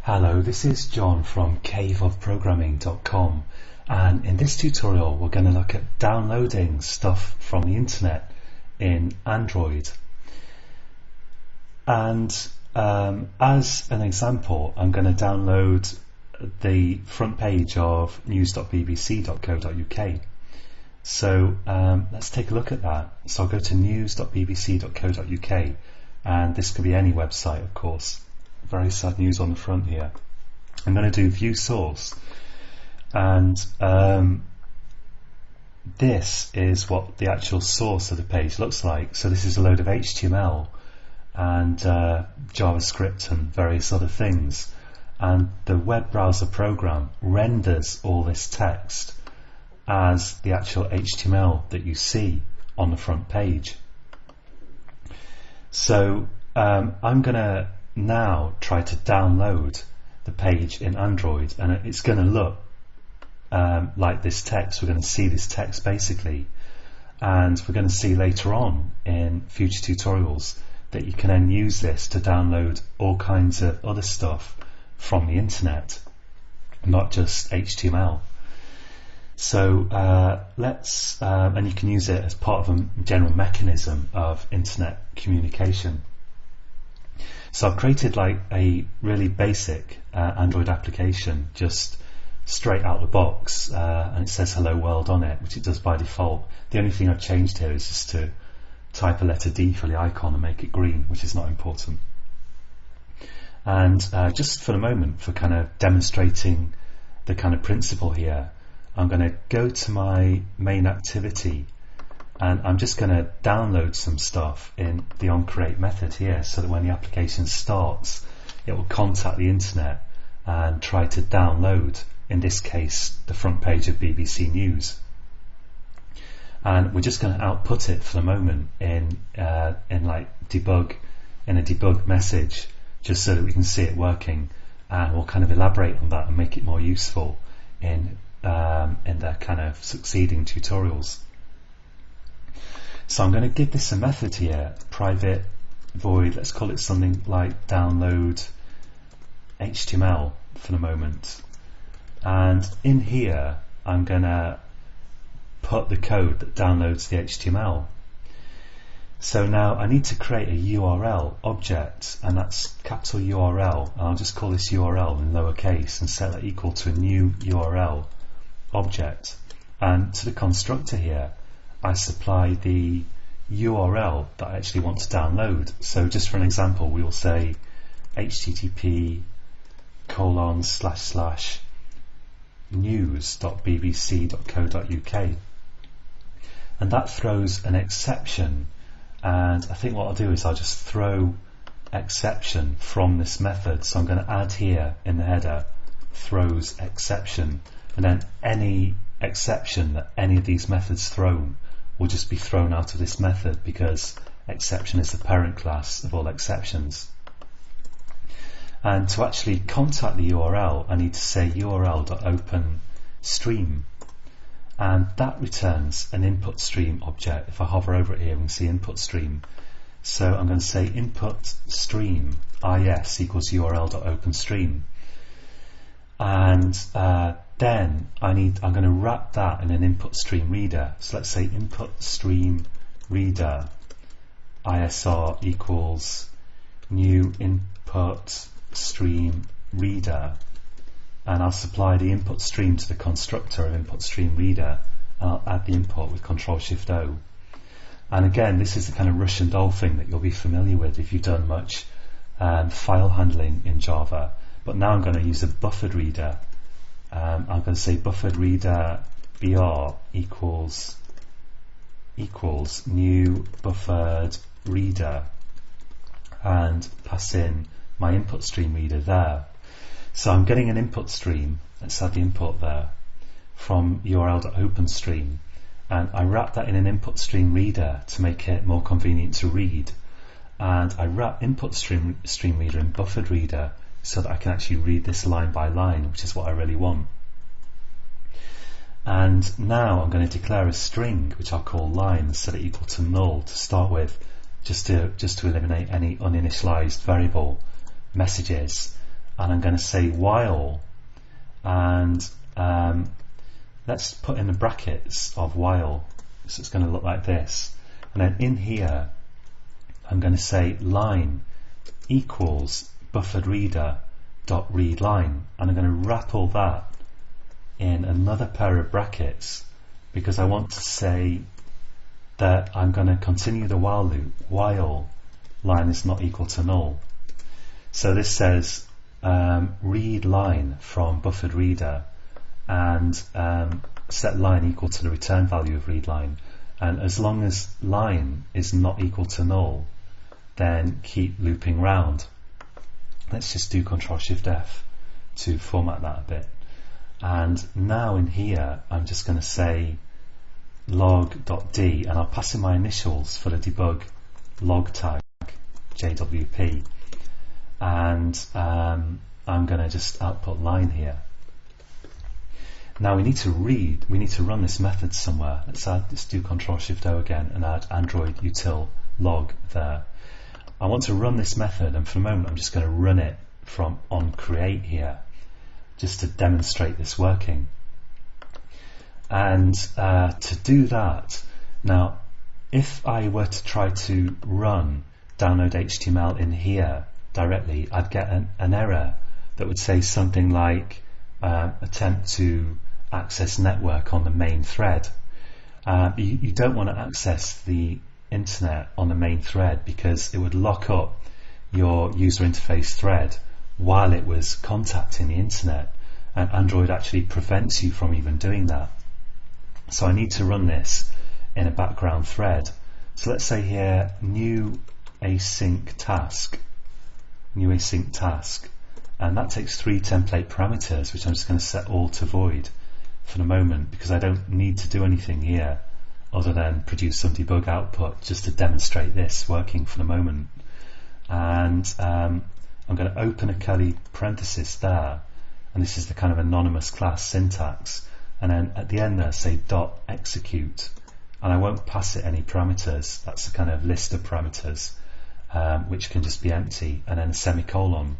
Hello, this is John from caveofprogramming.com, and in this tutorial we're going to look at downloading stuff from the internet in Android. And as an example, I'm going to download the front page of news.bbc.co.uk. So let's take a look at that. So I'll go to news.bbc.co.uk, and this could be any website, of course. Very sad news on the front here. I'm going to do view source, and this is what the actual source of the page looks like. So this is a load of HTML and JavaScript and various other things, and the web browser program renders all this text as the actual HTML that you see on the front page. So I'm going to now try to download the page in Android, and it's going to look like this text. We're going to see this text basically, and we're going to see later on in future tutorials that you can then use this to download all kinds of other stuff from the internet, not just HTML. So and you can use it as part of a general mechanism of internet communication. So I've created like a really basic Android application, just straight out the box, and it says hello world on it, which it does by default. The only thing I've changed here is just to type a letter D for the icon and make it green, which is not important. And just for the moment, for kind of demonstrating the kind of principle here, I'm going to go to my main activity, and I'm just going to download some stuff in the onCreate method here, so that when the application starts, it will contact the internet and try to download, in this case, the front page of BBC News. And we're just going to output it for the moment in like debug, in a debug message, just so that we can see it working, and we'll kind of elaborate on that and make it more useful in their kind of succeeding tutorials. So I'm going to give this a method here, private void, let's call it something like download HTML for the moment. And in here, I'm going to put the code that downloads the HTML. So now I need to create a URL object, and that's capital URL. And I'll just call this URL in lowercase and set that equal to a new URL object. And to the constructor here, I supply the URL that I actually want to download. So just for an example, we will say http://news.bbc.co.uk, and that throws an exception. And I think what I'll do is I'll just throw exception from this method. So I'm going to add here in the header throws exception, and then any exception that any of these methods throw will just be thrown out of this method, because exception is the parent class of all exceptions. And to actually contact the URL, I need to say url.openStream, and that returns an input stream object. If I hover over it here, we can see input stream. So I'm going to say input stream is equals url.openStream, and then I'm going to wrap that in an input stream reader. So let's say input stream reader ISR equals new input stream reader, and I'll supply the input stream to the constructor of input stream reader, and I'll add the input with Ctrl-Shift-O. And again, this is the kind of Russian doll thing that you'll be familiar with if you've done much file handling in Java. But now I'm going to use a buffered reader. I'm going to say buffered reader br equals new buffered reader, and pass in my input stream reader there. So I'm getting an input stream, let's add the input there, from url.openStream, and I wrap that in an input stream reader to make it more convenient to read, and I wrap input stream reader in buffered reader so that I can actually read this line by line, which is what I really want. And now I'm going to declare a string, which I'll call line, set it equal to null to start with, just to eliminate any uninitialized variable messages. and I'm going to say while, and let's put in the brackets of while, so it's going to look like this, and then in here I'm going to say line equals buffered reader dot read line, and I'm going to wrap all that in another pair of brackets because I want to say that I'm going to continue the while loop while line is not equal to null. So this says read line from buffered reader and set line equal to the return value of read line, and as long as line is not equal to null, then keep looping round. Let's just do Ctrl+Shift+F to format that a bit. And now in here I'm just going to say log.d, and I'll pass in my initials for the debug log tag JWP, and I'm going to just output line here. Now we need to run this method somewhere. Let's do Ctrl+Shift+O again and add Android util log there. I want to run this method, and for the moment I'm just going to run it from on create here just to demonstrate this working. And to do that, now if I were to try to run download HTML in here directly, I'd get an error that would say something like attempt to access network on the main thread. You don't want to access the internet on the main thread because it would lock up your user interface thread while it was contacting the internet, and Android actually prevents you from even doing that. So I need to run this in a background thread. So let's say here new async task, and that takes 3 template parameters, which I'm just going to set all to void for the moment because I don't need to do anything here other than produce some debug output just to demonstrate this working for the moment. And I'm going to open a curly parenthesis there, and this is the kind of anonymous class syntax, and then at the end there say dot execute, and I won't pass it any parameters. That's a kind of list of parameters which can just be empty, and then a semicolon.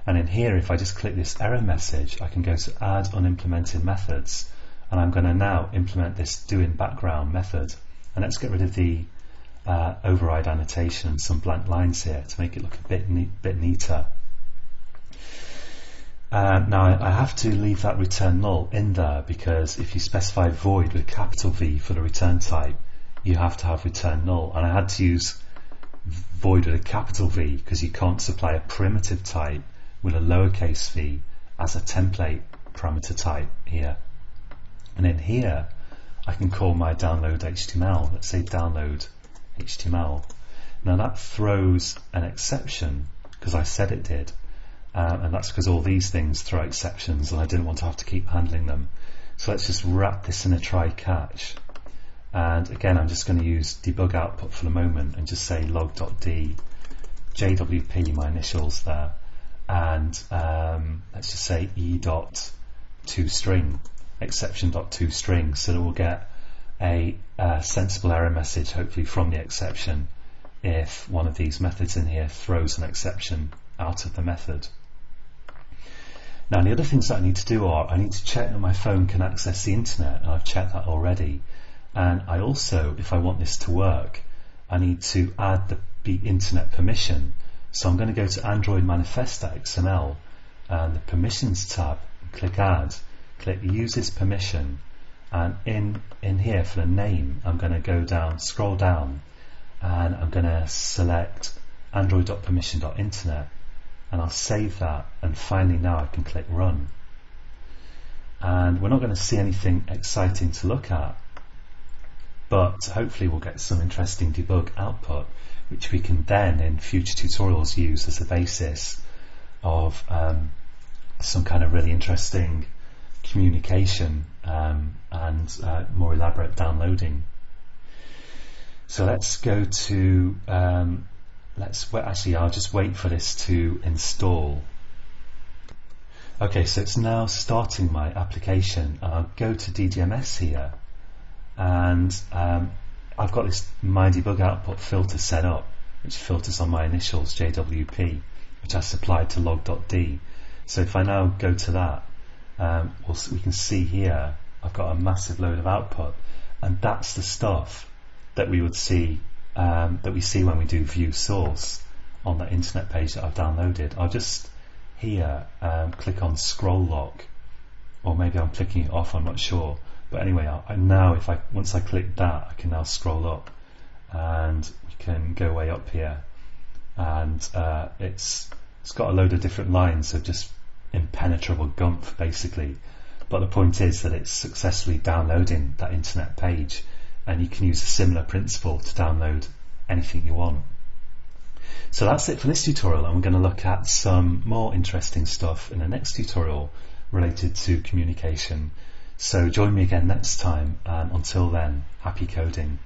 And in here, if I just click this error message, I can go to add unimplemented methods, and I'm going to now implement this do in background method. And let's get rid of the override annotation and some blank lines here to make it look a bit neater. Now I have to leave that return null in there because if you specify void with capital V for the return type, you have to have return null, and I had to use void with a capital V because you can't supply a primitive type with a lowercase v as a template parameter type here. And in here I can call my download HTML. Let's say download HTML. Now that throws an exception because I said it did, and that's because all these things throw exceptions and I didn't want to have to keep handling them. So let's just wrap this in a try catch, and again I'm just going to use debug output for the moment and just say log.d JWP, my initials there, and let's just say e.toString, exception.toString, so that we'll get a sensible error message hopefully from the exception if one of these methods in here throws an exception out of the method. Now the other things that I need to do are I need to check that my phone can access the internet, and I've checked that already, and I also, if I want this to work, I need to add the internet permission. So I'm going to go to Android manifest.xml and the permissions tab, click add, click use this permission, and in here for the name I'm going to go down, scroll down, and I'm going to select android.permission.internet, and I'll save that, and finally now I can click run. And we're not going to see anything exciting to look at, but hopefully we'll get some interesting debug output which we can then in future tutorials use as the basis of some kind of really interesting communication and more elaborate downloading. So let's go to actually I'll just wait for this to install. Okay, so it's now starting my application, and I'll go to DDMS here, and I've got this my debug output filter set up which filters on my initials JWP, which I supplied to log.d. So if I now go to that, we can see here I've got a massive load of output, and that's the stuff that we would see, that we see when we do view source on that internet page that I've downloaded. I'll just here click on scroll lock, or maybe I'm clicking it off, I'm not sure. But anyway, once I click that, I can now scroll up, and we can go way up here, and it's got a load of different lines of just impenetrable gumph basically. But the point is that it's successfully downloading that internet page, and you can use a similar principle to download anything you want. So that's it for this tutorial, and we're going to look at some more interesting stuff in the next tutorial related to communication. So join me again next time, and until then, happy coding.